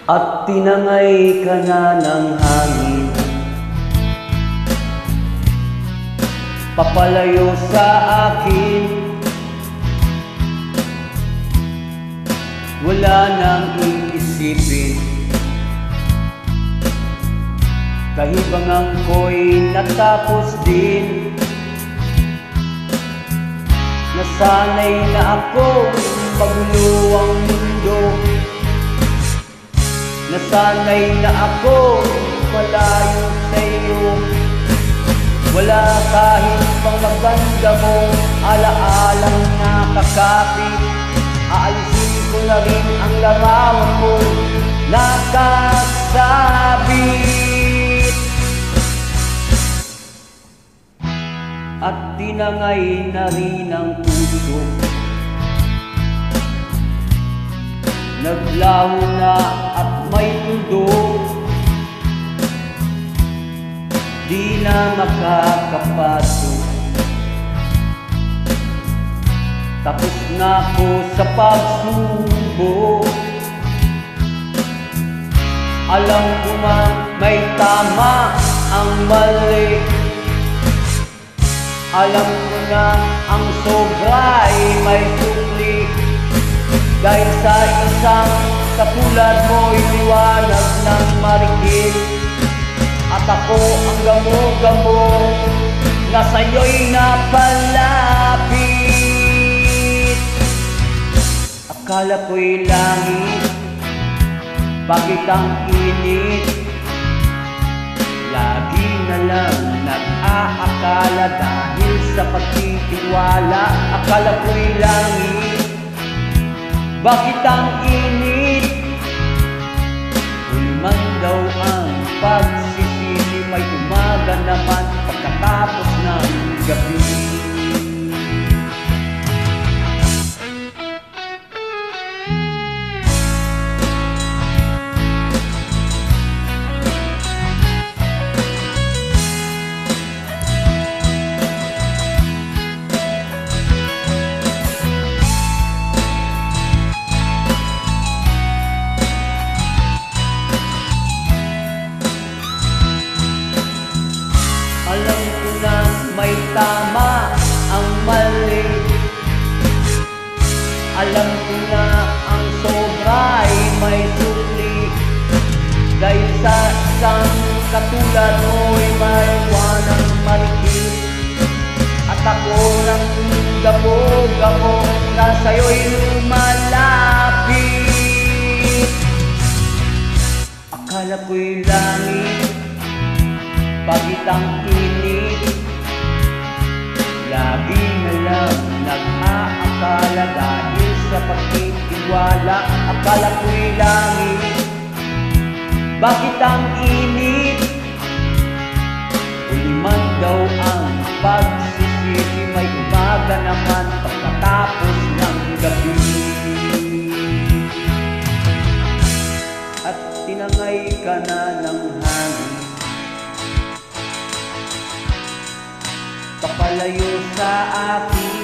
At tinangay ka na ng hangin, papalayo sa akin. Wala nang iisipin, kahibangan ko'y natapos din. Nasanay na ako magulo ang mundo, nasanay na ako malayo sa iyo. Wala kahit pang maganda mong alaalang nakakapit. Aalisin ko na rin ang larawan mo nakasabit. At tinangay na rin ang puso, naglaho na at may tundo. Di na makakapasok, tapos na ako sa pagsubo. Alam ko na may tama ang mali, alam ko na ang sobra'y may sukli. Dahil sa isang katulad mo'y liwanag ng marikil. At ako ang gamo-gamo na sa'yo'y napalapit. Akala ko'y langit, bakit ang init? Lagi na lang nag-aakala dahil sa pagtitiwala. Akala ko'y langit, bakit ang init? Huli man daw ang pagsisisi, may umaga naman pagkatapos ng gabi. Alam ko na may tama ang mali, alam ko na ang sobra'y may sukli. Dahil sa isang katulad mo'y may wanang marikil. At ako ng gamo-gamo na sa'yo'y lumalapit. Akala ko'y langit, bakit ang init? Lagi na lang nag-aakala dahil sa pagtitiwala. Akala ko'y langit, bakit ang init? Huli man daw ang pagsisisi, may umaga naman pagkatapos ng gabi. At tinangay ka na ng hangin, papalayo sa akin.